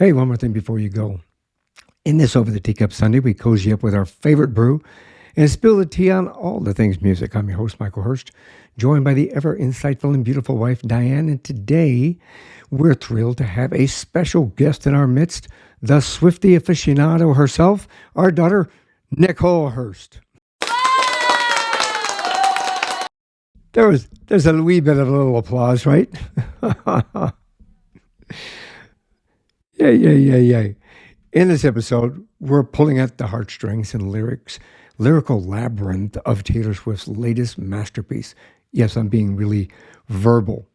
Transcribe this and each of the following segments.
Hey, one more thing before you go. In this Over the Teacup Sunday, we cozy up with our favorite brew and spill the tea on all the things music. I'm your host, Michael Hurst, joined by the ever insightful and beautiful wife, Diane. And today, we're thrilled to have a special guest in our midst, the Swiftie aficionado herself, our daughter, Nicole Hurst. There's a wee bit of a little applause, right? Yay. In this episode, we're pulling at the heartstrings and lyrical labyrinth of Taylor Swift's latest masterpiece. Yes, I'm being really verbal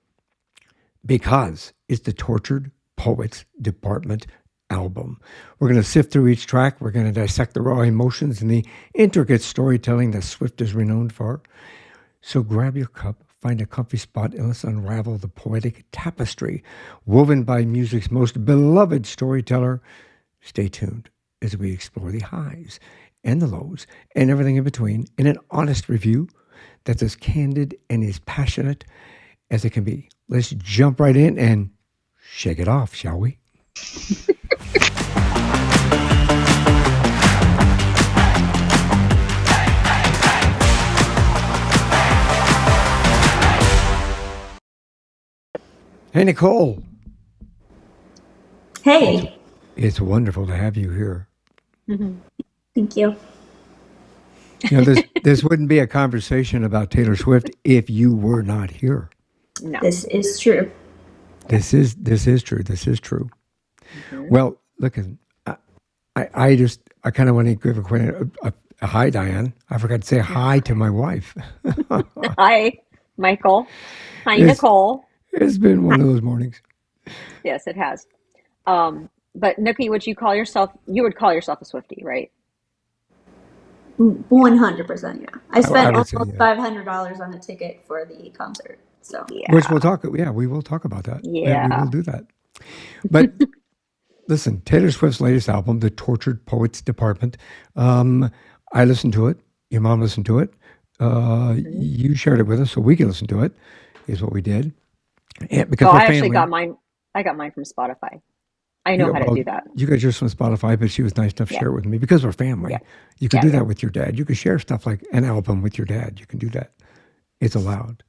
because it's the Tortured Poets Department album. We're going to sift through each track. We're going to dissect the raw emotions and the intricate storytelling that Swift is renowned for. So grab your cup, find a comfy spot, and let's unravel the poetic tapestry woven by music's most beloved storyteller. Stay tuned as we explore the highs and the lows and everything in between in an honest review that's as candid and as passionate as it can be. Let's jump right in and shake it off, shall we? Hey, Nicole. Hey. It's wonderful to have you here. Thank you. You know, this wouldn't be a conversation about Taylor Swift if you were not here. No. This is true. This is true. This is true. Well, look, I kind of want to give a hi, Diane. I forgot to say hi to my wife. Hi, Michael. Hi, Nicole. It's been one of those mornings. Yes, it has. But Nikki, would you call yourself? You would call yourself a Swiftie, right? 100%, yeah. I spent would say, almost $500 on a ticket for the concert. So Yeah. Which we'll talk. Yeah, we will talk about that. Yeah. We will do that. But listen, Taylor Swift's latest album, The Tortured Poets Department. I listened to it. Your mom listened to it. You shared it with us so we can listen to it. Is what we did. And because I we're actually family. got mine. I got mine from Spotify. I know how to do that. You got yours from Spotify, but she was nice enough to Yeah. share it with me because we're family. Yeah. You can Yeah, do yeah. that with your dad. You can share stuff like an album with your dad. You can do that. It's allowed.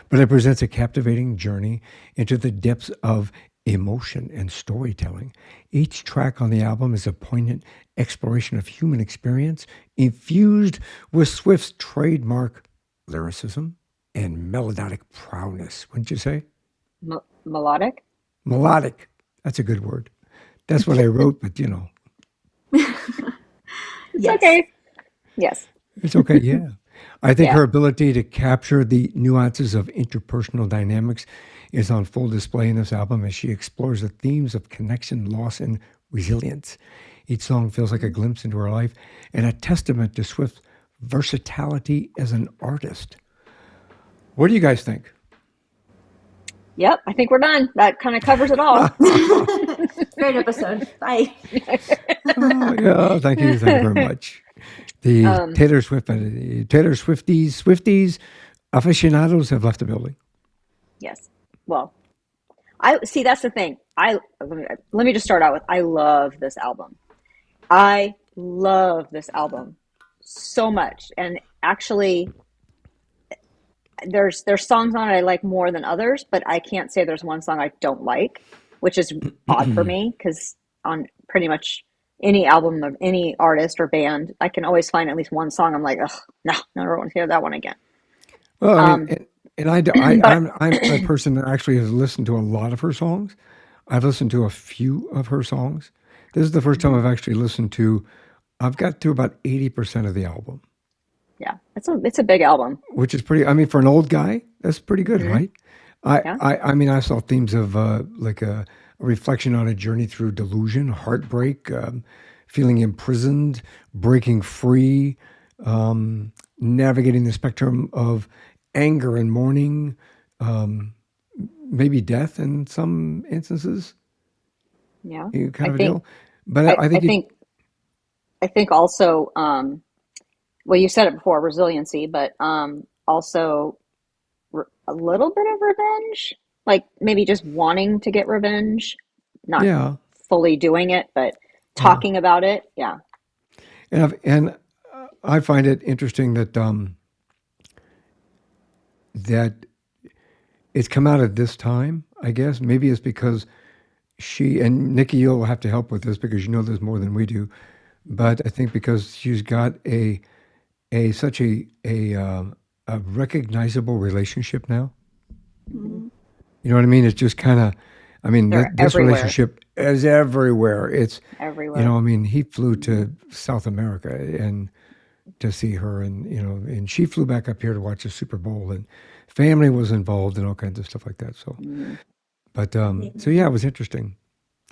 But it presents a captivating journey into the depths of emotion and storytelling. Each track on the album is a poignant exploration of human experience infused with Swift's trademark lyricism and melodic prowess. Wouldn't you say? Melodic. Melodic. That's a good word. That's what I wrote, but you know. It's okay. Yes. It's okay, yeah. I think Yeah. her ability to capture the nuances of interpersonal dynamics is on full display in this album as she explores the themes of connection, loss, and resilience. Each song feels like a glimpse into her life and a testament to Swift's versatility as an artist. What do you guys think? Yep. I think we're done. That kind of covers it all. great episode. Bye. Oh, yeah, thank you very much. The Taylor Swifties aficionados have left the building. Yes. Well, I see. That's the thing. Let me just start out with I love this album. I love this album so much, and actually, there's songs on it I like more than others, but I can't say there's one song I don't like, which is odd for me because on pretty much any album of any artist or band, I can always find at least one song I'm like, ugh, no, never want to hear that one again. Well, I Um, mean, I'm a person that actually has listened to a lot of her songs. I've listened to a few of her songs. This is the first time I've actually listened to. I've got to about 80% of the album, yeah, it's a big album. which is pretty. I mean, for an old guy, that's pretty good, Hmm. right? Yeah. I mean, I saw themes of like a reflection on a journey through delusion, heartbreak, feeling imprisoned, breaking free, navigating the spectrum of anger and mourning, um, maybe death in some instances, Yeah. kind I of a think deal. But I, I I think it, think I think also well you said it before, resiliency, but also a little bit of revenge, like maybe just wanting to get revenge, not yeah, fully doing it, but Yeah. talking about it, yeah. And I find it interesting that it's come out at this time. I guess maybe it's because she and Nikki, you'll have to help with this because you know this more than we do. But I think because she's got a such a recognizable relationship now. Hmm. Mhm. You know what I mean? It's just kind of, I mean, They're this everywhere, relationship is everywhere. It's, everywhere. I mean, he flew to South America and to see her, and she flew back up here to watch the Super Bowl, and family was involved and all kinds of stuff like that. So, Mm. but Yeah. so yeah, it was interesting.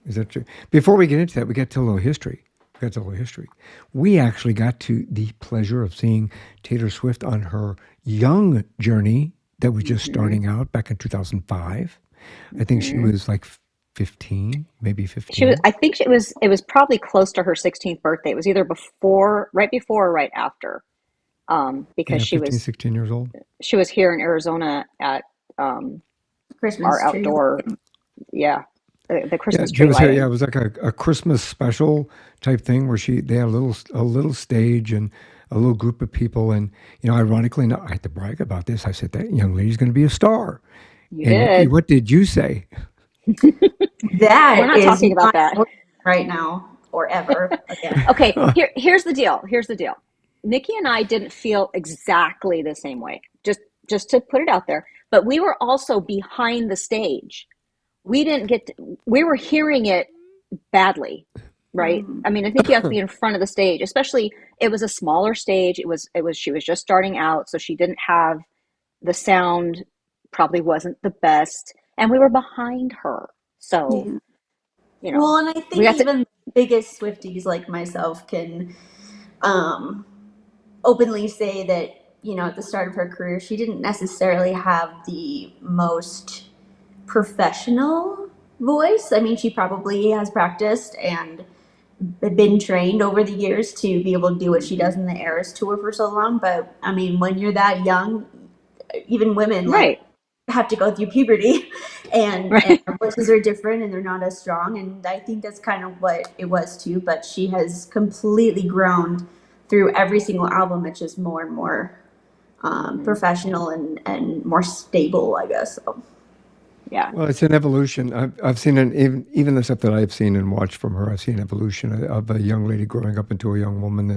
Is that true? Before we get into that, we got to a little history. We got to a little history. We actually got to the pleasure of seeing Taylor Swift on her young journey that was just Hmm. starting out back in 2005. I think she Hmm. was like 15, maybe She was, 15. I think it was probably close to her 16th birthday. It was either right before or right after. Because Yeah, 15, 16 years old. she was here in Arizona at um, our Christmas tree. outdoor, yeah, the Yeah, Christmas she tree was here. Yeah, it lighting. was like a Christmas special type thing where they had a little stage and a little group of people. And ironically, I had to brag about this. I said that young lady's going to be a star. You And Nikki, did. what did you say? We're That not is talking about not that. important right now or ever again. Okay, here's the deal. Here's the deal. Nikki and I didn't feel exactly the same way. Just to put it out there, but we were also behind the stage. We didn't get we were hearing it badly, right? Mm. I mean, I think you have to be in front of the stage, especially it was a smaller stage. It was she was just starting out, so she didn't have the sound probably wasn't the best, and we were behind her. So, Yeah. you know, Well, and I we think got to even the biggest Swifties like myself can um, openly say that, at the start of her career, she didn't necessarily have the most professional voice. I mean, she probably has practiced and been trained over the years to be able to do what she does in the Eras tour for so long. But I mean, when you're that young, even women like right, have to go through puberty and right. our voices are different and they're not as strong, and I think that's kind of what it was too. But she has completely grown through every single album. It's just more and more Hmm. professional and more stable, I guess. So Yeah, Well, it's an evolution. I've seen it, even the stuff that I've seen and watched from her. I've seen evolution of a young lady growing up into a young woman,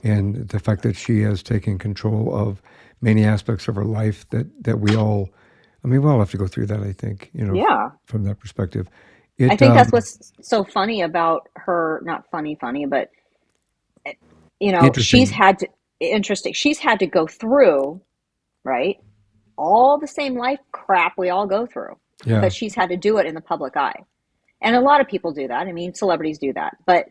and the fact that she has taken control of many aspects of her life that we all, I mean, we all have to go through that. I think yeah. from that perspective, I it think that's what's so funny about her. Not funny, funny, but she's interesting. had to interesting. She's had to go through right all the same life crap we all go through, Yeah, but she's had to do it in the public eye. And a lot of people do that. I mean, celebrities do that. But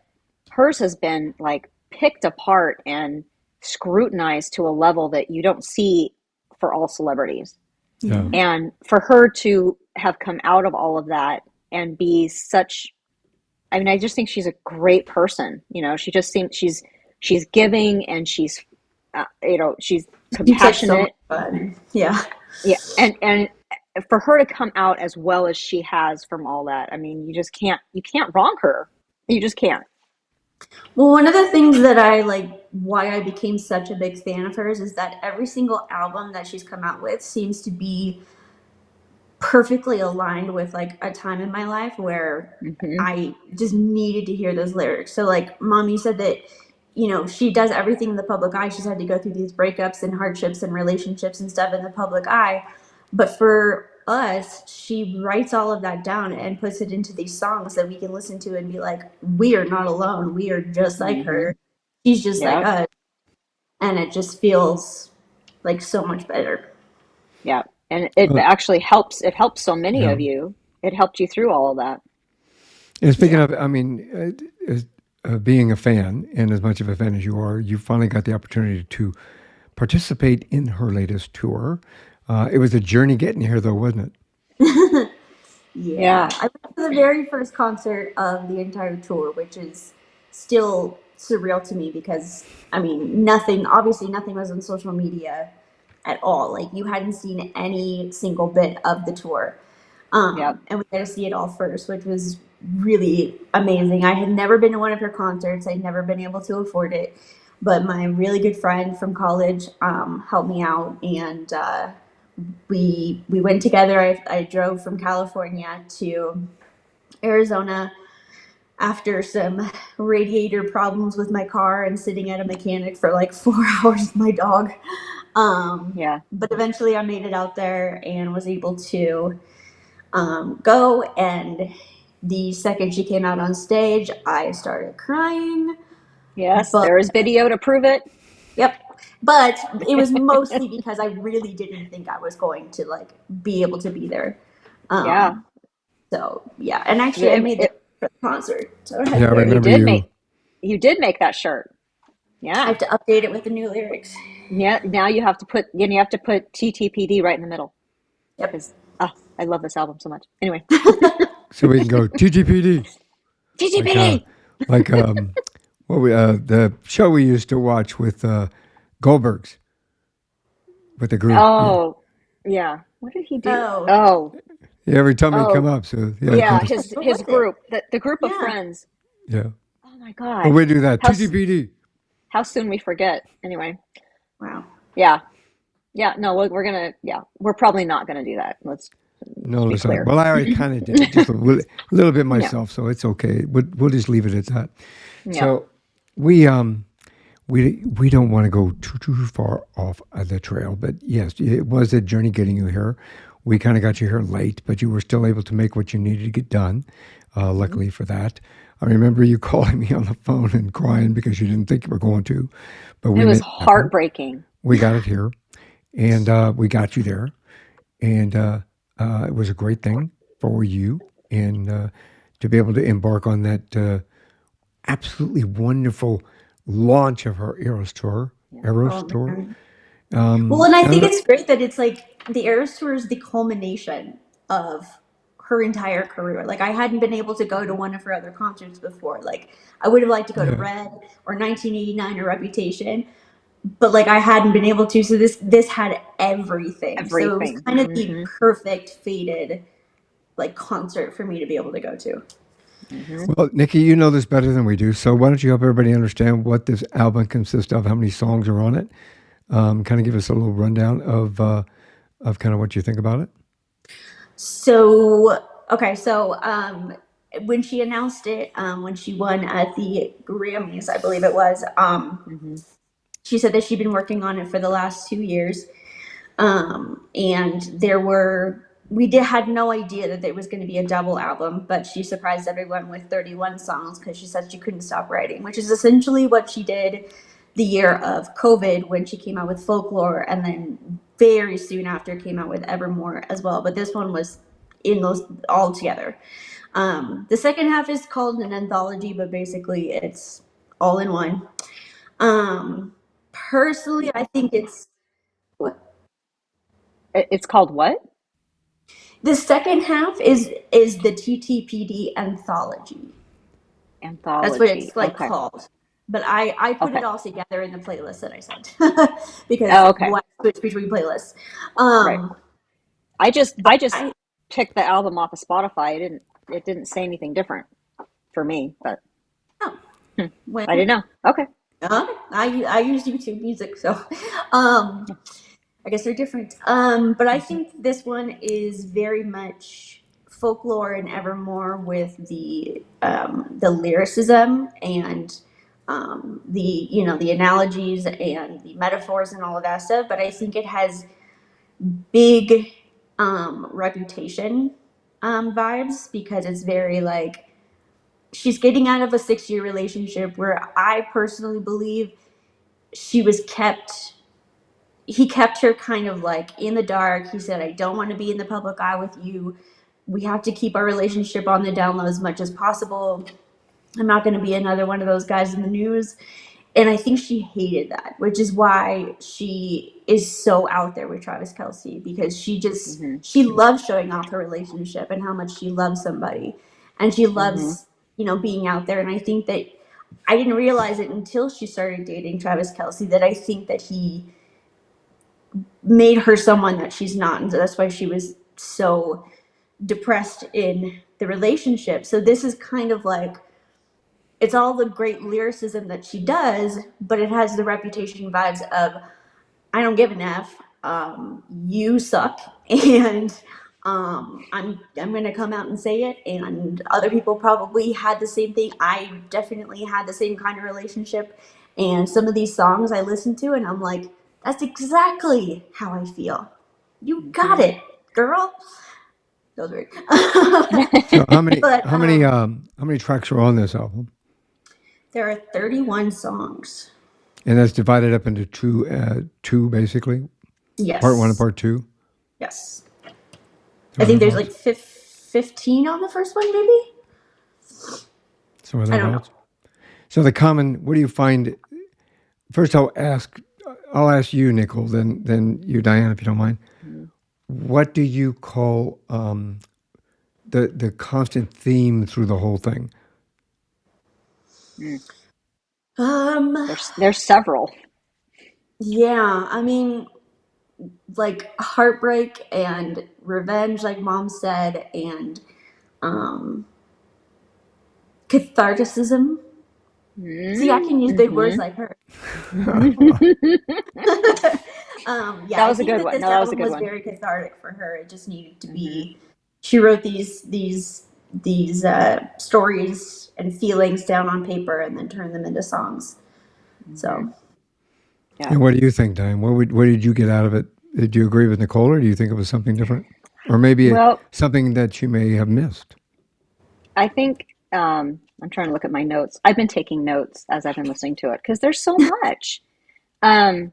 hers has been like picked apart and scrutinized to a level that you don't see for all celebrities. yeah. yeah. And for her to have come out of all of that and be such, I mean, I just think she's a great person. She just seems she's giving and she's Seems like so much compassionate. fun. Yeah. Yeah, and for her to come out as well as she has from all that, I mean, you can't wrong her. You just can't. Well, one of the things that I like, why I became such a big fan of hers, is that every single album that she's come out with seems to be perfectly aligned with like a time in my life where Hmm. I just needed to hear those lyrics. So, like, Mom, you said that, she does everything in the public eye. She's had to go through these breakups and hardships and relationships and stuff in the public eye. But for us, she writes all of that down and puts it into these songs that we can listen to and be like, we are not alone. We are just like Hmm. her. She's just like Yep. us. And it just feels like so much better. Yep. And it Uh, actually helps. It helps so many yeah. of you. It helped you through all of that. And speaking Yeah. of, I mean, being a fan, and as much of a fan as you are, you finally got the opportunity to participate in her latest tour. It was a journey getting here, though, wasn't Yeah, Yeah. I went to the very first concert of the entire tour, which is still surreal to me because, I mean, obviously, nothing was on social media at all. Like, you hadn't seen any single bit of the tour. Yep. And we got to see it all first, which was really amazing. I had never been to one of her concerts. I'd never been able to afford it, but my really good friend from college helped me out, and we went together. I drove from California to Arizona after some radiator problems with my car and sitting at a mechanic for like 4 hours with my dog. Yeah. But eventually I made it out there and was able to go. And the second she came out on stage, I started crying. Yes, But there is video to prove it. yep. But it was mostly because I really didn't think I was going to like be able to be there. Yeah. Um, so yeah, and actually I It, made that it, for the concert. So I had Yeah, to I wear you it. remember did you. make you did make that shirt. I Yeah. have to update it with the new lyrics. Yeah. Now you have to put TTPD right in the middle Yep. because I love this album so much. Anyway, So we can go TGPD. Like TTPD. like what we the show we used to watch with Goldbergs with the group. Yeah. Oh, yeah. What did he do? Oh, Oh, Yeah, every time he come oh, up, so yeah, yeah. just what His was it? group, the group of Yeah. friends. yeah. Oh my But God. we do that How TGPD. how soon we forget. Anyway, Wow. yeah, yeah. No, we're gonna. Yeah, we're probably not gonna do that. No, Let's be let's not. clear. Well, I already kind of did it, just little bit Yeah, myself, so it's okay. We'll just leave it at that. yeah. So we we don't want to go too far off of the trail, but yes, it was a journey getting you here. We kind of got you here late, but you were still able to make what you needed to get done. Hmm. Luckily for that, I remember you calling me on the phone and crying because you didn't think you were going to, but It we was made it happen. heartbreaking. We got it here, and we got you there, and it was a great thing for you, and to be able to embark on that absolutely wonderful launch of her Yeah. Eros Oh tour. man. Well, and I I don't think know. it's great that it's like the Eras Tour is the culmination of her entire career. Like I hadn't been able to go to one of her other concerts before. Like I would have liked to go to Yeah, Red or 1989 or Reputation, but like I hadn't been able to. So this had everything. So it was Everything. kind of the Hmm. perfect fated like concert for me to be able to go to. Hmm. well, Nikki, you know this better than we do. So why don't you help everybody understand what this album consists of, how many songs are on it? Kind of give us a little rundown of kind of what you think about it. So okay, so when she announced it, when she won at the Grammys, I believe it was, Hmm. she said that she'd been working on it for the last 2 years, and there were we did had no idea that there was going to be a double album, but she surprised everyone with 31 songs because she said she couldn't stop writing, which is essentially what she did the year of COVID when she came out with Folklore, and then very soon after came out with Evermore as well. But this one was in those all together. The second half is called an anthology, but basically it's all in one. Um, Personally, I think it's what It's called what? the second half is the TTPD anthology. That's what Anthology. it's like Okay. called. But I put it Okay. all together in the playlist that I sent because Oh, okay. why switch between playlists? Right. Um, but I just I picked the album off of Spotify. It didn't say anything different for me, but oh hmm, when I didn't know. Okay. I use YouTube Music, so um, I guess they're different. But I Hmm. think this one is very much folklore and evermore with the lyricism and the the analogies and the metaphors and all of that stuff. But I think it has big reputation vibes because it's very like she's getting out of a 6 year relationship where I personally believe she was kept he kept her kind of like in the dark. He said, I don't want to be in the public eye with you. We have to keep our relationship on the down low as much as possible. I'm not going to be another one of those guys in the news. And I think she hated that, which is why she is so out there with Travis Kelsey because Hmm. she loves showing off her relationship and how much she loves somebody. And she Hmm. loves, being out there. And I think that I didn't realize it until she started dating Travis Kelsey that I think that he made her someone that she's not, and so that's why she was so depressed in the relationship. So this is kind of like, it's all the great lyricism that she does, but it has the Reputation vibes of, I don't give an F. You suck, and I'm gonna come out and say it. And other people probably had the same thing. I definitely had the same kind of relationship. And some of these songs I listen to, and I'm like, that's exactly how I feel. You got Hmm. it, girl. That was weird. So how many But how many how many tracks are on this album? there are 31 songs. And that's divided up into two basically, part one and Yes. part two. Yes. So I think there's thereabouts. like 15 on the first one, maybe? Somewhere I don't know. thereabouts. So the common, what do you find? First, I'll ask you, Nicole, then you, Diane, if you don't mind. What do you call the constant theme through the whole thing? Mm. Um, There's several. yeah, I mean, like heartbreak and revenge, like mom said, and um, catharticism. See, I can use big words Mm-hmm. like her. Yeah, That I was a think good that one. this No, that was a album good was one. very cathartic for her. It just needed to Hmm. be. She wrote these stories and feelings down on paper and then turned them into songs. Hmm. So Yeah. And what do you think, Diane? What did you get out of it? Did you agree with Nicole, or do you think it was something different, or maybe Well, something that you may have missed? I think I'm trying to look at my notes. I've been taking notes as I've been listening to it because there's so much. Um,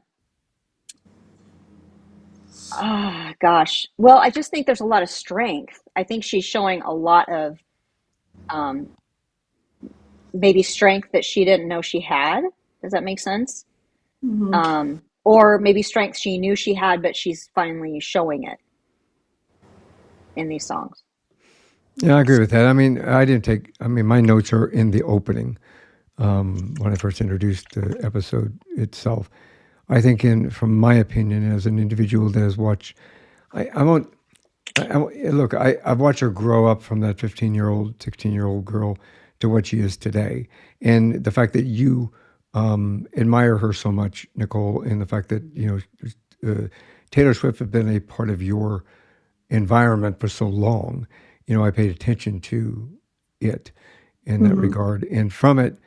gosh. Well, I just think there's a lot of strength. I think she's showing a lot of um, maybe strength that she didn't know she had. Does that make sense? mhm. Or maybe strength she knew she had, but she's finally showing it in these songs. Yeah, I agree with that. I mean, I didn't take. I mean, my notes are in the opening when I first introduced the episode itself. I think, from my opinion, as an individual that has watched, I won't. Look, I've watched her grow up from that 15-year-old, 16-year-old girl to what she is today, and the fact that you admire her so much, Nicole, and the fact that Taylor Swift had been a part of your environment for so long. I paid attention to it in that Mhm. regard, and from it,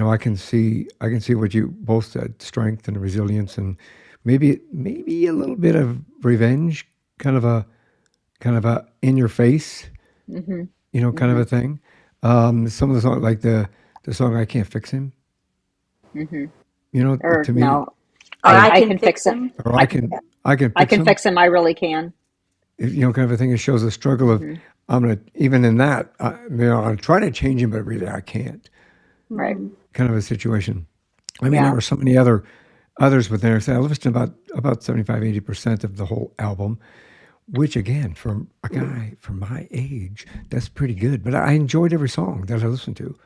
I can see what you both said: strength and resilience, and maybe a little bit of revenge, kind of a in your face, Hmm. kind of Hmm. a thing. Some of the songs, like the song "I Can't Fix Him," Hmm. Or to me, no, Or I I can can fix fix it. them. or I I can I fix can him, fix him. I really can. kind of a thing. It shows a struggle of, Hmm. I'm gonna, even in that, I'm trying to change him, but really I can't. Right. Mhm. Kind of a situation. I mean, there Yeah. were so many others within there. So I listened to about 75-80% of the whole album, which again, from a guy from my age, that's pretty good. But I enjoyed every song that I listened to.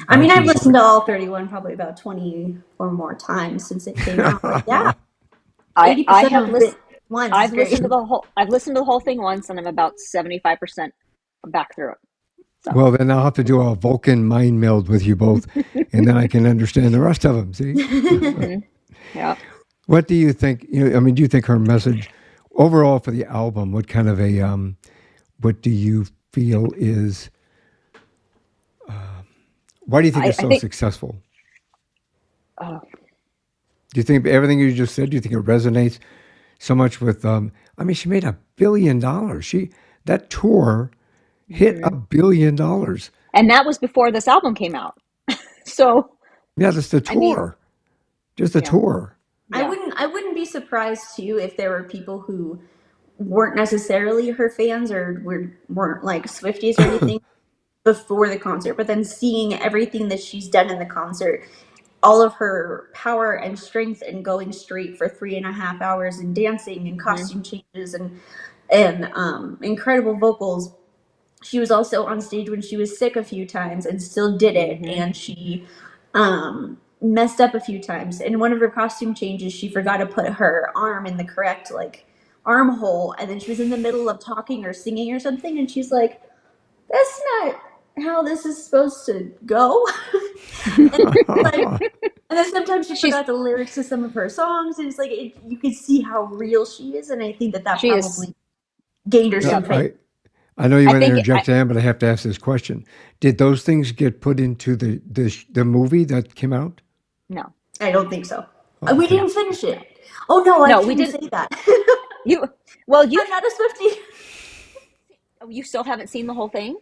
I I mean, I've actually listened enjoyed. to all 31 probably about 20 or more times since it came out. But yeah, I 80% have of it listened. once is great. I've listened to the whole thing once, and I'm about 75% back through it. So. Well, then I'll have to do a Vulcan mind meld with you both, and then I can understand the rest of them. See, Hmm. Yeah. what do you think? I mean, do you think her message overall for the album? What do you feel is? Why do you think it's I so think. successful? Oh. Do you think everything you just said? Do you think it resonates so much with? I mean, she made $1 billion. That tour hit Hmm. $1 billion. And that was before this album came out. So, Yeah, that's the I mean, tour. Just the yeah, tour. yeah. I wouldn't be surprised too if there were people who weren't necessarily her fans or weren't like Swifties or anything before the concert, but then seeing everything that she's done in the concert, all of her power and strength and going straight for 3.5 hours and dancing and Hmm. costume changes and incredible vocals. She was also on stage when she was sick a few times and still did it. Hmm. And she messed up a few times. In one of her costume changes, she forgot to put her arm in the correct like armhole, and then she was in the middle of talking or singing or something, and she's like, "That's not how this is supposed to go." And like, and then sometimes she She's forgot the lyrics to some of her songs, and it's like you could see how real she is, and I think that she is. probably gained her Now, some Yep. fame. I know you I want to think interject, Anne, but I have to ask this question: did those things get put into the movie that came out? no, I don't think so. Oh, We okay. didn't finish it. Oh no, I no, we shouldn't didn't. say that. You well, I'm not a Swiftie. you still haven't seen the whole thing.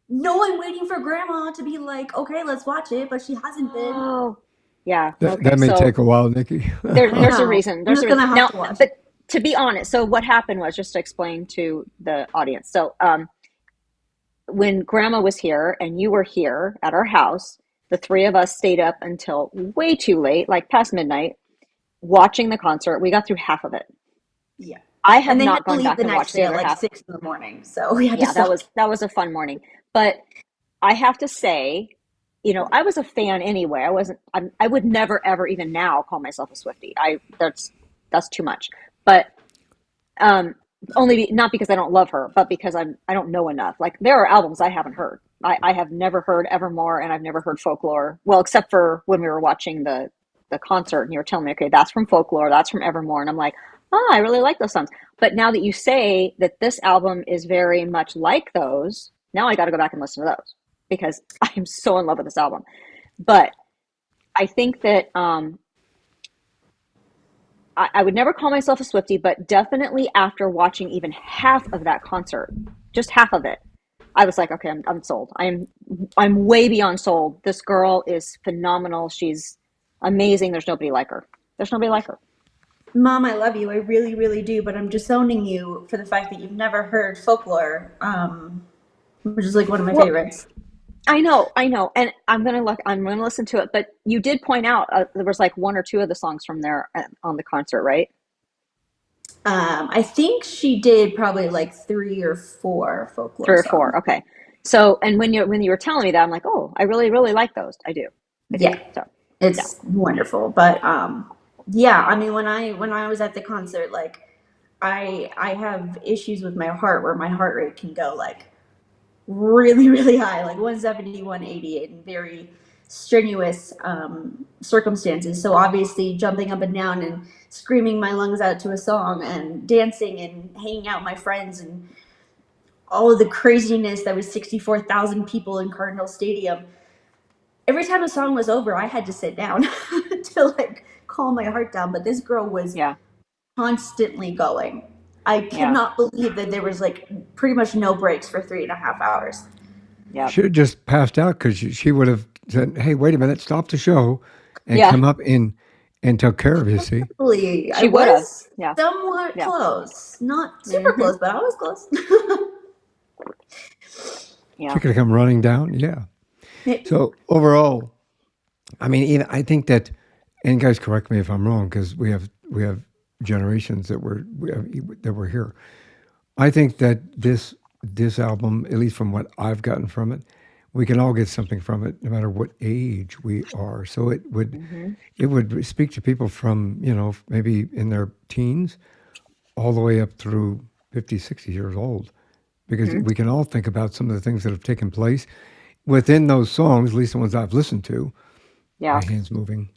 No, I'm waiting for Grandma to be like, okay, let's watch it, but she hasn't been. Oh, yeah. That Okay, may so take a while, Nikki. I there's a know. reason. I'm There's a just reason. gonna have Now, to watch it. but to be honest, so what happened was just to explain to the audience. So, when Grandma was here and you were here at our house, the three of us stayed up until way too late, like past midnight, watching the concert. We got through half of it. Yeah. I have And they had not to gone leave back the and next watched day the at other like half. 6 in the morning, so we had to Yeah, stop. that was a fun morning. But I have to say, I was a fan anyway. I wasn't. I would never ever even now call myself a Swiftie. That's too much. But um, not because I don't love her, but because I don't know enough. Like there are albums I haven't heard. I have never heard Evermore, and I've never heard Folklore. Well, except for when we were watching the concert, and you were telling me, okay, that's from Folklore, that's from Evermore, and I'm like, oh, I really like those songs. But now that you say that this album is very much like those, now I got to go back and listen to those because I am so in love with this album. But I think that I would never call myself a Swiftie, but definitely after watching even half of that concert, just half of it, I was like, okay, I'm sold. I'm way beyond sold. This girl is phenomenal. She's amazing. There's nobody like her. There's nobody like her. Mom, I love you. I really, really do. But I'm disowning you for the fact that you've never heard Folklore, which is like one of my Well, favorites. I know, and I'm gonna look. I'm gonna listen to it. But you did point out there was like one or two of the songs from there on the concert, right? I think she did probably like 3 or 4 Three Folklore or four. songs. Okay. So, and when you were telling me that, I'm like, oh, I really really like those. I do. Yeah, So, yeah, it's wonderful. But yeah, I mean, when I was at the concert, like I have issues with my heart where my heart rate can go like really, really high, like 170, 180 in very strenuous circumstances. So obviously jumping up and down and screaming my lungs out to a song and dancing and hanging out with my friends and all of the craziness that was 64,000 people in Cardinal Stadium. Every time a song was over, I had to sit down to like calm my heart down. But this girl was yeah, constantly going. I yeah, cannot believe that there was like pretty much no breaks for 3.5 hours. yeah, Should have just passed out because she would have said, "Hey, wait a minute, stop the show," and yeah. come up and took care of you. See, I She would have. was Yeah, somewhat yeah. close. Not super Mm-hmm. close, but I was close. she Yeah. could have come running down. Yeah. So overall, I mean, even I think that, and guys, correct me if I'm wrong, because we have generations that were here. I think that this album, at least from what I've gotten from it, we can all get something from it, no matter what age we are. So Mm-hmm. it would speak to people from maybe in their teens all the way up through 50, 60 years old, because Mm-hmm. we can all think about some of the things that have taken place within those songs, at least the ones I've listened to. Yeah. My hands moving.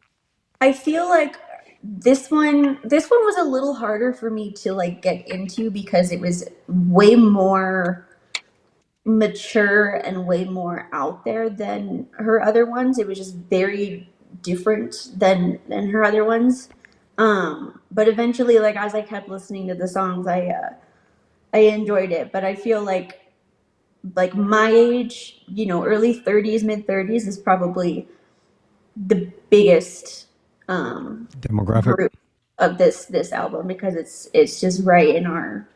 I feel like this one was a little harder for me to like get into because it was way more mature and way more out there than her other ones. It was just very different than her other ones. But eventually, like as I kept listening to the songs, I enjoyed it. But I feel like my age, early 30s, mid 30s is probably the biggest Demographic. group of this album because it's just right in our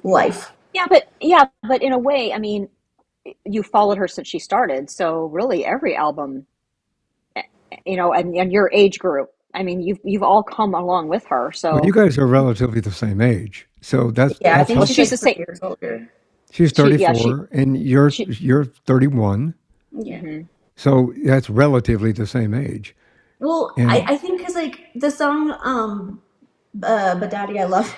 life. Yeah, but in a way, I mean, you followed her since she started, so really every album, and your age group. I mean, you've all come along with her. Well, you So, guys are relatively the same age, so Yeah, I that's think well, she's she's like the helpful. three same. years older. She's Yeah, 34, and she. you're 31, Yeah. Hmm. so that's relatively the same age. Well, I, And I think because like the song "But Daddy I Love,"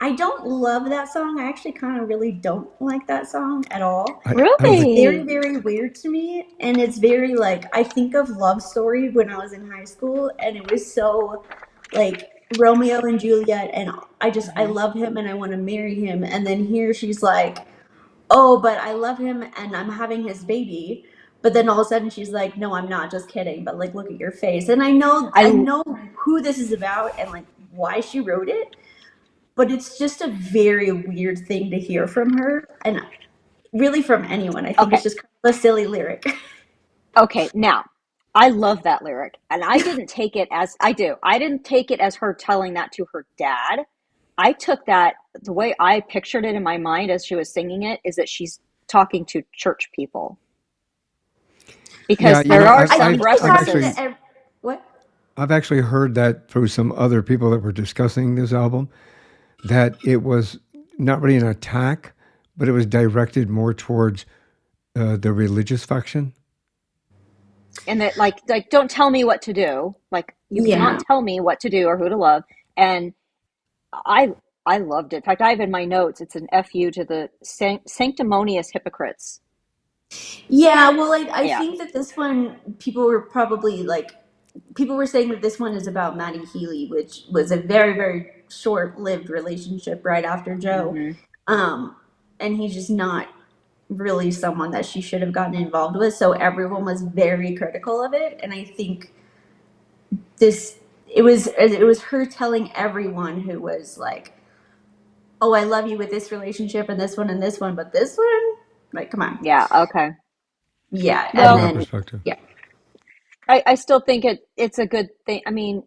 I don't love that song. I actually kind of really don't like that song at all. I don't It's think. very, Really? very weird to me. And it's very like, I think of Love Story when I was in high school, and it was so like Romeo and Juliet. And I Hmm. love him and I want to marry him. And then here she's like, oh, but I love him and I'm having his baby. But then all of a sudden she's like, no, I'm not, just kidding. But like, look at your face. And I I know who this is about and like why she wrote it, but it's just a very weird thing to hear from her, and really from anyone. I think it's okay. just kind of a silly lyric. Okay, now I love that lyric, and I didn't take it as I do. I didn't take it as her telling that to her dad. I took that the way I pictured it in my mind as she was singing it is that she's talking to church people Yeah, because you there know, are I some think she's talking references. to what? I've actually heard that through some other people that were discussing this album, that it was not really an attack, but it was directed more towards the religious faction. And that like don't tell me what to do, like you cannot Yeah, tell me what to do or who to love. And i I loved it. In fact, I have in my notes it's an fu to the sanctimonious hypocrites. yeah. Well, I Yeah. think that this one, people were probably like, people were saying that this one is about Maddie Healy, which was a very, very short-lived relationship right after Joe. Hmm. Um, and he's just not really someone that she should have gotten involved with. So everyone was very critical of it, and I think this it was her telling everyone who was like, "Oh, I love you with this relationship and this one, but this one, like, come on." Yeah, okay. Yeah, From and Well, that then perspective. yeah, I still think it's a good thing. I mean,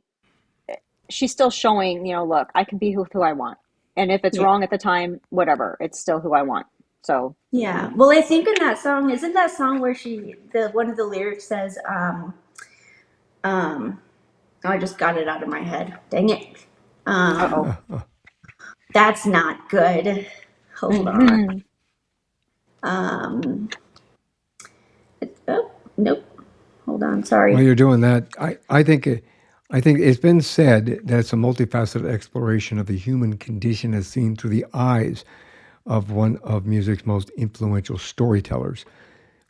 she's still showing, look, I can be who I want. And if it's yeah, wrong at the time, whatever, it's still who I want. So, yeah. Well, I think in that song, isn't that song where the one of the lyrics says, um, oh, I just got it out of my head. Dang it. uh-oh. That's not good. Hold on. Um, oh, nope. Hold on. While Sorry. you're doing that, I think it's been said that it's a multifaceted exploration of the human condition as seen through the eyes of one of music's most influential storytellers.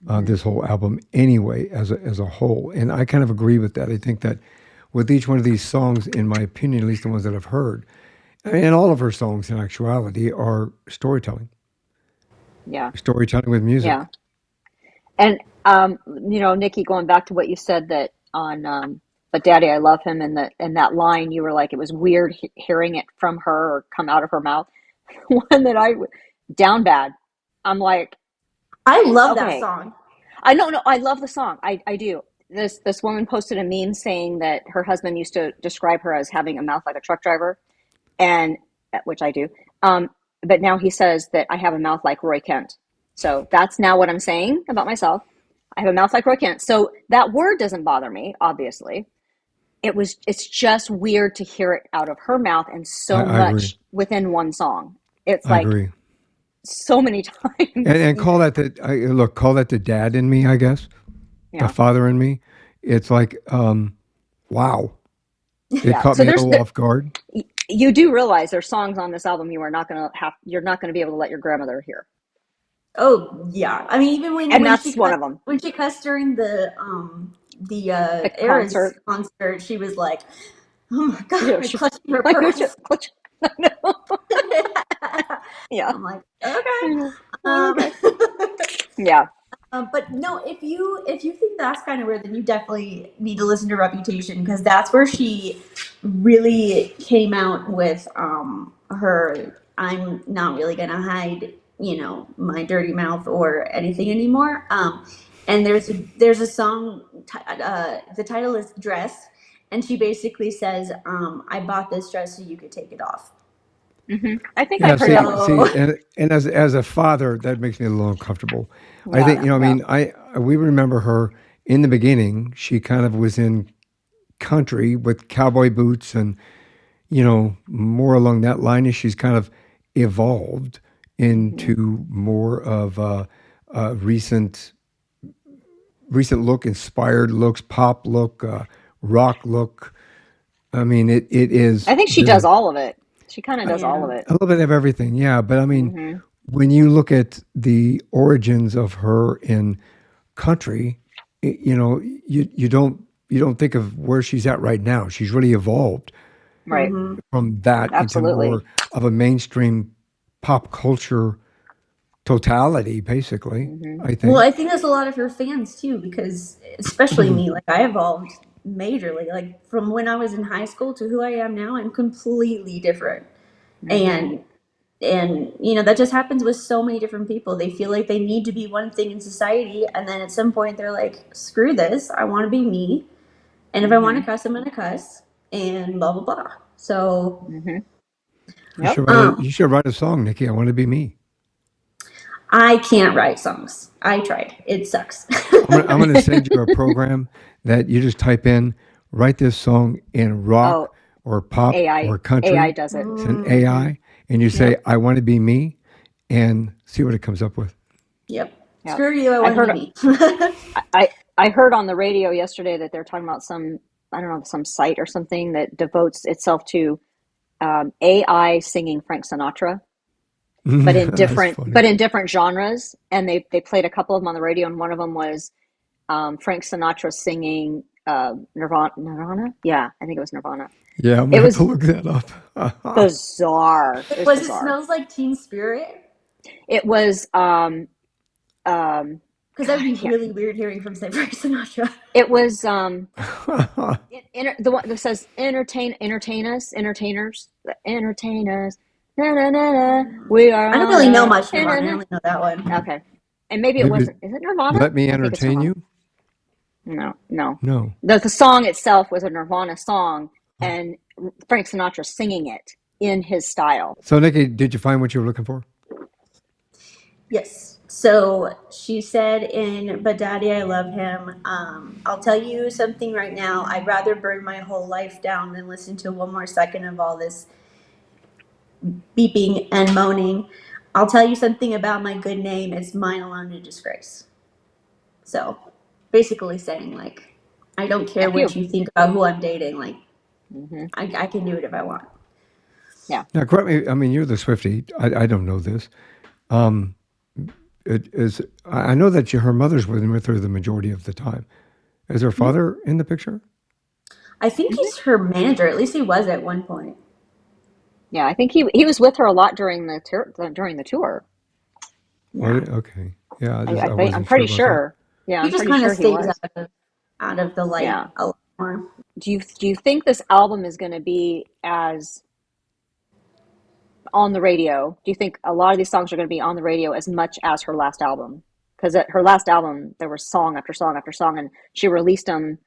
Hmm. This whole album, anyway, as a whole, and I kind of agree with that. I think that with each one of these songs, in my opinion, at least the ones that I've heard, and all of her songs in actuality are Yeah. storytelling with music. Yeah. And Nikki, going back to what you said that on but Daddy, I love him, and that line you were like it was weird hearing it from her or come out of her mouth. One that down bad. I'm like, I love that okay. song. I know, no, I love the song. I do. This woman posted a meme saying that her husband used to describe her as having a mouth like a truck driver, and which I do. But now he says that I have a mouth like Roy Kent. So that's now what I'm saying about myself. I have a mouth like Roy Kent. So that word doesn't bother me, obviously. It's just weird to hear it out of her mouth and so I agree. much within one song. It's I like agree. so many times. And call that call that the dad in me, I guess, the Yeah. father in me. It's like, wow, it Yeah. caught So me a little off guard. you do realize there's songs on this album you're not gonna be able to let your grandmother hear. Oh yeah. I mean, even And that's one of them. when she cussed during the The Eras concert. concert, she was like, "Oh my You know, god," like she clutching her like who's pearls. clutch. I know. Yeah. I'm like, I okay. know. Um, Okay. Yeah. but no, if you think that's kind of weird, then you definitely need to listen to Reputation, because that's where she really came out with her "I'm not really gonna hide, my dirty mouth or anything anymore." And there's a song, the title is "Dress," and she basically says, "I bought this dress so you could take it off." I think Yeah, I've heard that one. So and as a father, that makes me a little uncomfortable. I Yeah. think, I Yeah. mean, I we remember her in the beginning. She kind of was in country with cowboy boots and more along that line. As she's kind of evolved Hmm. into more of a recent look, inspired looks, pop look, rock look. I mean, it is I think she does very. all of it. She kind of does all Yeah. of it. A little bit of everything, yeah. But I mean, Hmm. when you look at the origins of her in country, you don't think of where she's at right now. She's really evolved Right. Hmm. from that into Absolutely. more of a mainstream pop culture totality, basically, Hmm. I Well, think. I think there's a lot of her fans too, because especially me, like I evolved majorly. Like from when I was in high school to who I am now, I'm completely different. Hmm. And that just happens with so many different people. They feel like they need to be one thing in society, and then at some point they're like, screw this, I want to be me, and if I want Hmm. to cuss, I'm gonna cuss, and blah blah blah. So Hmm. You Yep. should write a you should write a song, Nikki. I want to be me. I can't write songs. I tried, it sucks. I'm gonna send you a program that you just type in, write this song in Oh, rock or pop AI or AI country. does it. It's an Hmm. AI, and you say, Yep. "I want to be me," and see what it comes up with. Yep. Yep. Screw you, I I want to be heard me. I heard on the radio yesterday that they're talking about some, I don't know, some site or something that devotes itself to AI singing Frank Sinatra, That's funny. but in different genres. And they played a couple of them on the radio, and one of them was Frank Sinatra singing Nirvana. Nirvana? Yeah, I think it was Nirvana. Yeah, I'm It gonna have to was look that up. bizarre. It Wait, was was it bizarre. Smells Like Teen Spirit? It was um, Because that God, would I be can't. really weird hearing from say Frank Sinatra. It was the one that says entertain us, entertain us. Na, na, na, na, we are I don't on really know a much na, na, Nirvana. I na. only know that one. Okay, and maybe it Maybe wasn't. Is it Nirvana? let me I think it's entertain Nirvana. you. No, no. No. The song itself was a Nirvana song, and Frank Sinatra singing it in his style. So, Nikki, did you find what you were looking for? Yes. So she said in But Daddy, I Love Him. I'll tell you something right now. I'd rather burn my whole life down than listen to one more second of all this beeping and moaning. I'll tell you something about my good name. It's mine alone to disgrace. So basically saying, like, I don't care F what you. you think about who I'm dating. Like, Hmm. I can do it if I want. Yeah. Now, correct me. I mean, you're the Swiftie. I don't know this. Um, it is. I know that her mother's with her the majority of the time. Is her Mhm. father in the picture? I think Hmm. he's her manager. At least he was at one point. Yeah, I think he was with her a lot during the tour. Was Yeah. it? Okay. Yeah, I I'm wasn't sure pretty about that. sure. Yeah, He I'm just pretty kind of sure he stays was. out of the light Yeah. a lot more. Do you think this album is going to be as on the radio? Do you think a lot of these songs are going to be on the radio as much as her last album? Because at her last album, there was song after song after song, and she released them,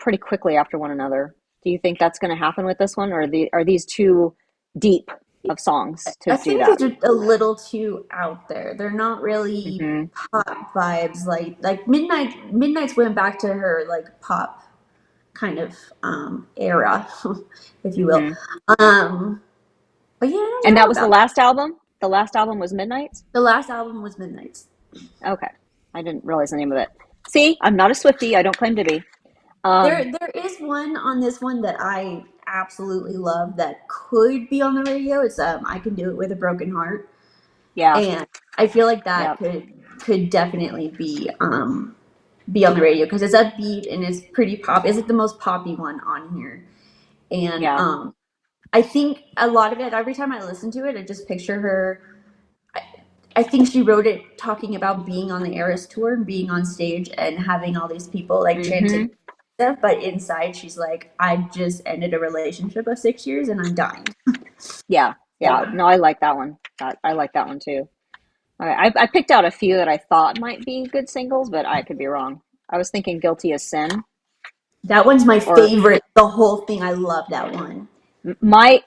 pretty quickly after one another. Do you think that's going to happen with this one, or are these too deep of songs to I do think that? these are a little too out there. They're not really Hmm. pop vibes like Midnight's went back to her like pop kind of era, if you will. Hmm. Um, but yeah, I don't And that know was the about last album. The last album was Midnight's. the last album was Midnight's. Okay, I didn't realize the name of it. See, I'm not a Swiftie. I don't claim to be. Um, There is one on this one that I absolutely love that could be on the radio. It's I Can Do It With a Broken Heart. yeah, And I feel like that yeah, could definitely be on the radio because it's upbeat and it's pretty pop. It's like the most poppy one on here. And yeah, I think a lot of it, every time I listen to it, I just picture her. I think she wrote it talking about being on the Eras tour and being on stage and having all these people like chanting hmm, stuff. But inside, she's like, I just ended a relationship of 6 years and I'm dying. yeah, yeah. So No, I like that one. I like that one too. I picked out a few that I thought might be good singles, but I could be wrong. I was thinking "Guilty as Sin" that one's my or favorite. The whole thing. I love that one.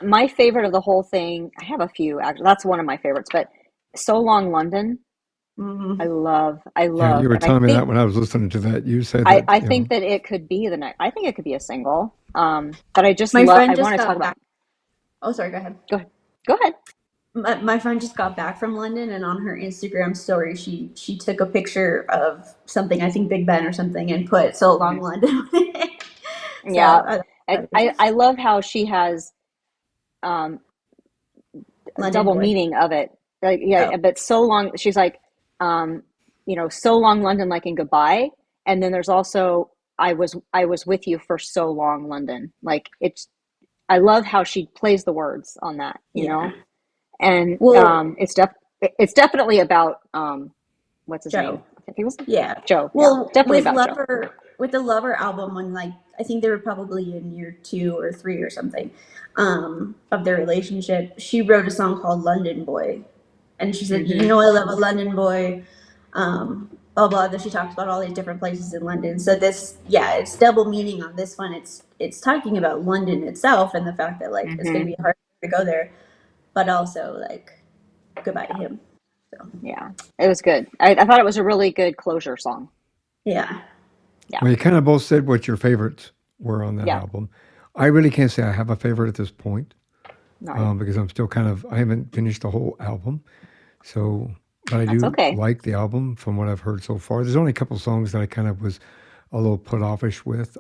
my favorite of the whole thing. I have a few actually. That's one of my favorites, but "So Long London." I Hmm. love, I Yeah, love, you were and I telling me that think when I was listening to that. You said I, that, I think that it could be the next. I think it could be a single. But I just My love. friend I just want to talk got about. back. Oh, sorry. Go ahead. Go ahead. Go ahead. My friend just got back from London, and on her Instagram story, she took a picture of something, I think Big Ben or something, and put "So Long Hmm. London." So Yeah, I thought it was I funny. I love how she has London double boy. meaning of it. Oh, Yeah, but so long. She's like, um, so long, London, like in goodbye. And then there's also I was with you for so long, London. Like it's I love how she plays the words on that, yeah. and Well, it's definitely about what's his Joe. name? I think it was Yeah. Joe. Yeah, Well, definitely about Joe. with the Lover album, when like I think they were probably in year 2 or 3 or something, of their relationship, she wrote a song called London Boy, and she said, "You Hmm. know, I love a London boy." Blah blah. That she talks about all these different places in London. So this, yeah, it's double meaning on this one. It's talking about London itself and the fact that like it's going Hmm. to be hard to go there, but also like goodbye to him. So Yeah, it was good. I thought it was a really good closure song. yeah. Yeah, Well, you kind of both said what your favorites were on that yeah. album. I really can't say I have a favorite at this point All right, because I'm still I haven't finished the whole album. So, but I that's do okay. like the album from what I've heard so far. There's only a couple songs that I kind of was a little put offish with.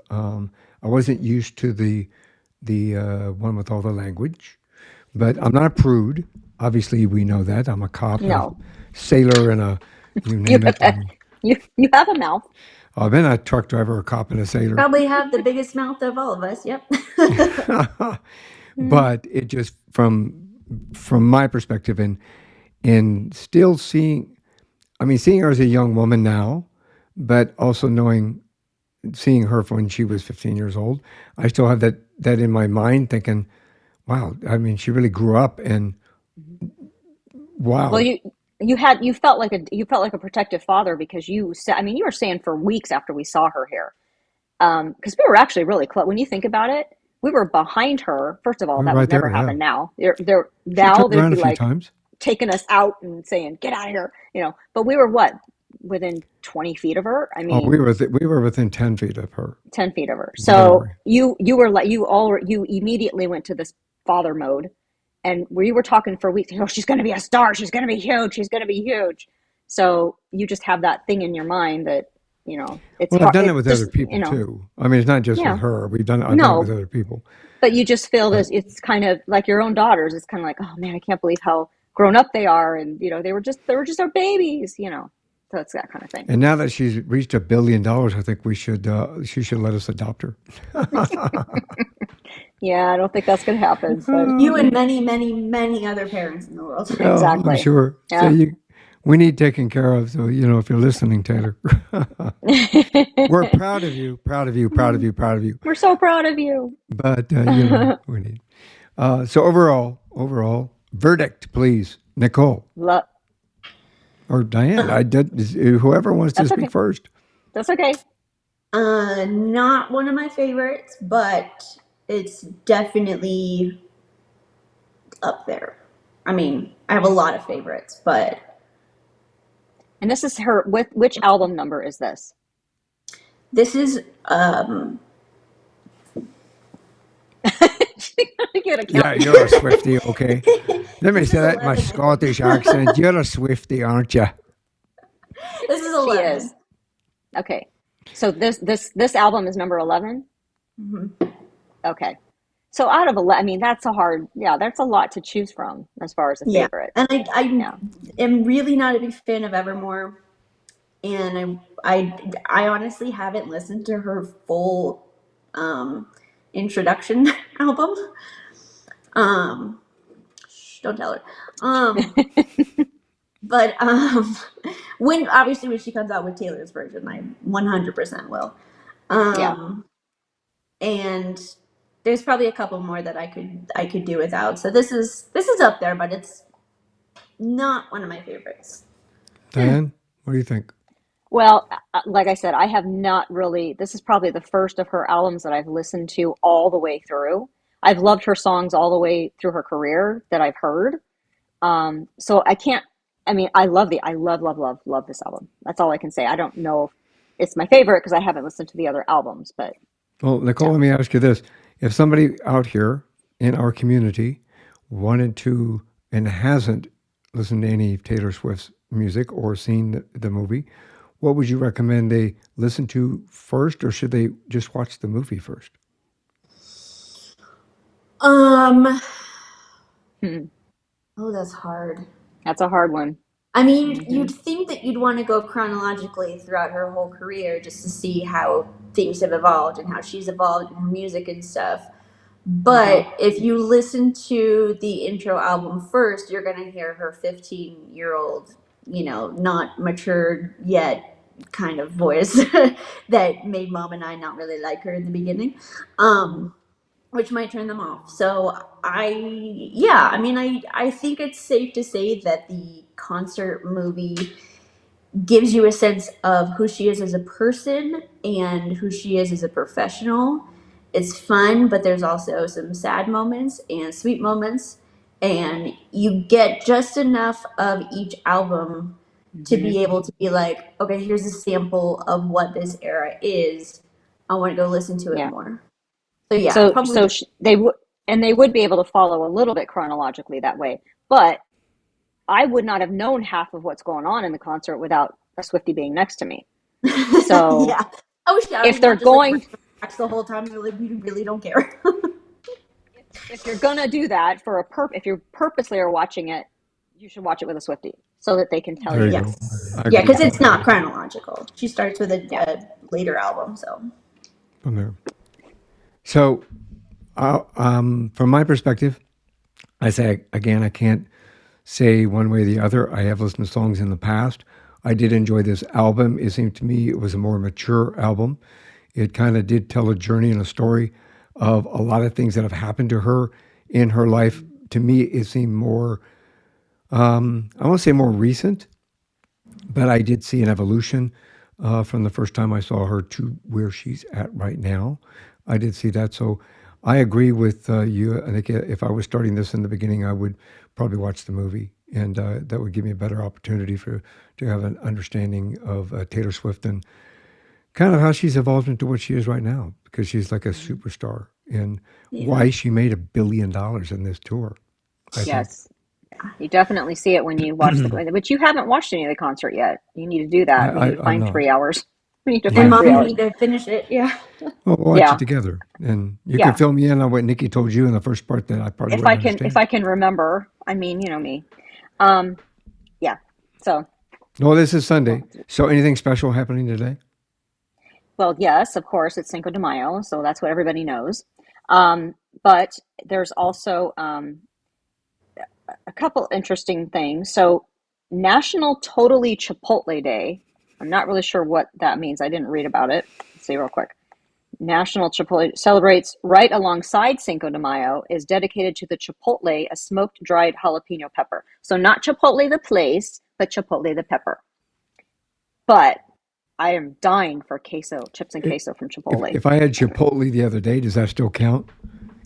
I wasn't used to the one with all the language, but I'm not a prude. Obviously, we know that. I'm a cop, a No, sailor, and a you you name it. you have a mouth. I've been a truck driver, a cop, and a sailor. Probably have the biggest mouth of all of us. Yep. Mm, But it just from my perspective and still seeing, I mean, seeing her as a young woman now, but also seeing her from when she was 15 years old, I still have that in my mind thinking, wow, I mean, she really grew up and well, wow. you felt like a protective father because you said, I mean, you were saying for weeks after we saw her here, because we were actually really close. When you think about it, we were behind her. First of all, We were that would right never there. Yeah. happen now. They're She now turned they'd around be a few like times. taking us out and saying, "Get out of here," But we were what, within 20 feet of her. I Oh, mean, we were within 10 feet of her. 10 feet of her. So Literally. you were like you immediately went to this father mode, and we were talking for weeks. Oh, she's going to be a star. She's going to be huge. She's going to be huge. So you just have that thing in your mind that it's Well, I've hard. done it It with other just people too. I mean, it's not just with yeah. her. I've done it with No, other people. but you just feel But this. It's kind of like your own daughters. It's kind of like, oh man, I can't believe how grown up they are, and they were just our babies. So it's that kind of thing. and now that she's reached $1 billion, I think she should let us adopt her. Yeah, I don't think that's going to happen, but You and many, many, many other parents in the world. Well, I'm exactly. sure. So Yeah. we need taken care of. So if you're listening, Taylor, we're proud of you, proud of you, proud of you, proud of you. We're so proud of you. But we need. So overall verdict, please, Nicole Lo- or Diane. I did. Whoever wants to that's speak okay. first. That's okay. Not one of my favorites, but it's definitely up there. I mean, I have a lot of favorites, but And this is her. With which album number is this? this is She's gonna get a Yeah, count. you're a Swifty, okay? Let me this say is that in my 11, I think. Scottish accent. You're a Swifty, aren't you? This is She 11. is. Okay. So this album is number 11. Hmm. Okay. So out of 11, I mean that's a hard. Yeah, that's a lot to choose from as far as a Yeah, favorite. and I Yeah. am really not a big fan of Evermore, and I honestly haven't listened to her full um, introduction album. Um, shh, don't tell her. Um, but when obviously when she comes out with Taylor's version, I 100% will. Yeah. Um, and there's probably a couple more that I could do without. So this is up there, but it's not one of my favorites. Diane, what do you think? Well, like I said, I have not really. This is probably the first of her albums that I've listened to all the way through. I've loved her songs all the way through her career that I've heard. So I can't. I mean, I love, love, love, love this album. That's all I can say. I don't know if it's my favorite because I haven't listened to the other albums, but Well, Nicole, yeah. let me ask you this. If somebody out here in our community wanted to and hasn't listened to any Taylor Swift's music or seen the movie, what would you recommend they listen to first, or should they just watch the movie first? Um, Hmm. Oh, that's hard. That's a hard one. I mean, Hmm. you'd think that you'd want to go chronologically throughout her whole career just to see how things have evolved and how she's evolved in her music and stuff. Hmm. But if you listen to the intro album first, you're going to hear her 15-year-old, not matured yet kind of voice that made mom and I not really like her in the beginning. Which might turn them off. So yeah, I mean, I think it's safe to say that the concert movie gives you a sense of who she is as a person and who she is as a professional. It's fun, but there's also some sad moments and sweet moments, and you get just enough of each album to Hmm. be able to be like, okay, here's a sample of what this era is. I want to go listen to it Yeah. more. So yeah, So probably the they would, and they would be able to follow a little bit chronologically that way. But I would not have known half of what's going on in the concert without a Swiftie being next to me. So yeah. I was if shouting, they're not just like going, random tracks the whole time. You're like, we really don't care. if you're gonna do that for if you purposely are watching it, you should watch it with a Swiftie so that they can tell There you. you go. Yes. I Yeah, agree because with that. it's not chronological. She starts with Yeah. a later album, so. From there. So, from my perspective, I say again, I can't say one way or the other. I have listened to songs in the past. I did enjoy this album. It seemed to me it was a more mature album. It kind of did tell a journey and a story of a lot of things that have happened to her in her life. To me, it seemed more, I won't say more recent, but I did see an evolution from the first time I saw her to where she's at right now. I did see that. So I agree with you. I think if I was starting this in the beginning, I would probably watch the movie, and that would give me a better opportunity to have an understanding of Taylor Swift and kind of how she's evolved into what she is right now, because she's like a superstar, and Yeah. why she made $1 billion in this tour, I think. Yes. You definitely see it when you watch but you haven't watched any of the concert yet. You need to do that. We need to I'm find not. 3 hours. We need to And find Yeah. three mom, you hours. need to finish it. Yeah. Well, we'll watch it Yeah. together, and you can Yeah. fill me in on what Nikki told you in the first part that I probably wouldn't If understand. I can remember. I mean, you know me. Um, yeah. So, No, this is well, Sunday. So anything special happening today? well, yes, of course, it's Cinco de Mayo, so that's what everybody knows. But there's also a couple interesting things. So, National Totally Chipotle Day. I'm not really sure what that means. I didn't read about it. Let's see real quick. National Chipotle celebrates right alongside Cinco de Mayo is dedicated to the chipotle, a smoked dried jalapeno pepper. So not Chipotle the place, but Chipotle the pepper. But I am dying for queso, chips and queso from Chipotle. If I had Chipotle the other day, does that still count?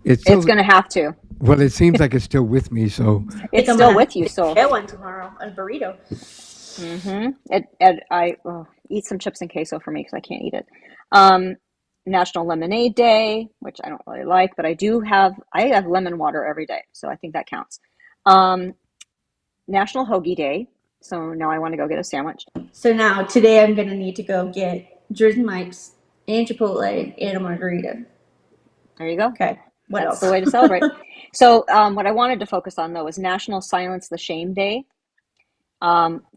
It's It's still, going to have to. well, it seems like it's still with me. So I think It's I'm still gonna have with you, to so get one tomorrow, a burrito. I eat some chips and queso for me because I can't eat it. Um, National Lemonade Day, which I don't really like, but I have lemon water every day, so I think that counts. Um, National Hoagie Day, so now I want to go get a sandwich. So now today I'm gonna need to go get Jersey Mike's and Chipotle and a margarita. There you go. Okay. What That's the else? way to celebrate. So, what I wanted to focus on though is National Silence the Shame Day.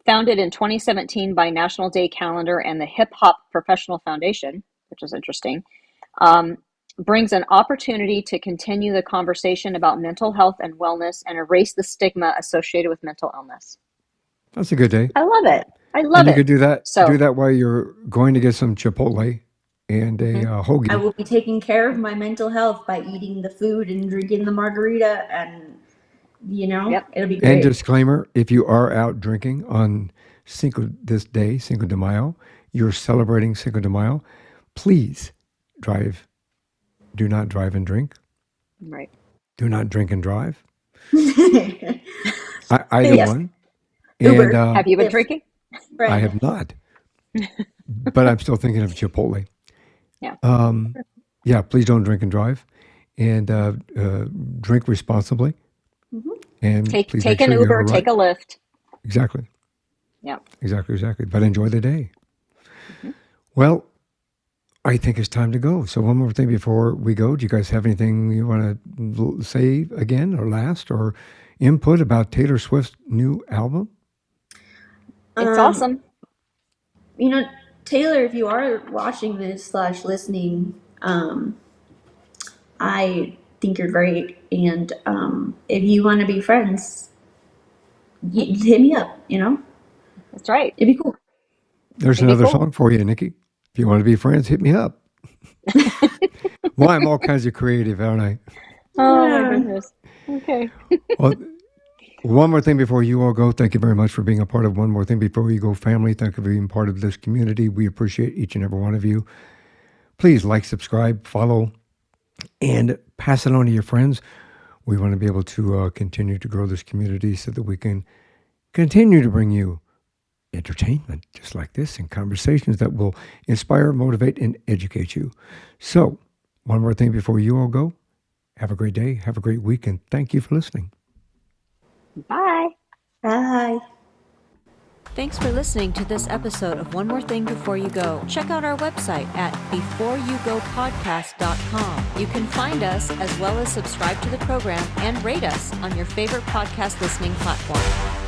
Founded in 2017 by National Day Calendar and the Hip Hop Professional Foundation, which is interesting, um, brings an opportunity to continue the conversation about mental health and wellness and erase the stigma associated with mental illness. that's a good day. I love it. I And love you it. could do that. Do So, that while you're going to get some Chipotle and a mhm, I hoagie, will be taking care of my mental health by eating the food and drinking the margarita, and yep, it'll be and great. disclaimer: if you are out drinking on Cinco de Mayo, you're celebrating Cinco de Mayo. Please drive. Do not drive and drink. right. Do not drink and drive. Yes. Either one. And Uber, Have you been Lyft, drinking? I friend. have not, but I'm still thinking of Chipotle. Yeah. Um, yeah, please don't drink and drive, and drink responsibly, Mhm. and please make Take an sure you have a Uber, right. take a Lyft. Exactly, Yeah. exactly. But enjoy the day. Mhm. Well, I think it's time to go. So one more thing before we go. Do you guys have anything you want to say again or last or input about Taylor Swift's new album? It's awesome. You know, Taylor, if you are watching this slash listening, I think you're great. And if you want to be friends, hit me up, you know? That's right. It'd be cool. There's It'd be another cool. song for you, Nikki. If you want to be friends, hit me up. Well, I'm all kinds of creative, aren't I? Oh Yeah. my goodness. Okay. Well, one more thing before you all go. Thank you very much for being a part of One More Thing Before You Go family. Thank you for being part of this community. We appreciate each and every one of you. Please like, subscribe, follow, and pass it on to your friends. We want to be able to continue to grow this community so that we can continue to bring you entertainment just like this and conversations that will inspire, motivate, and educate you. So, one more thing before you all go. Have a great day. Have a great week. And thank you for listening. Bye. Bye. Thanks for listening to this episode of One More Thing Before You Go. Check out our website at beforeyougopodcast.com. You can find us as well as subscribe to the program and rate us on your favorite podcast listening platform.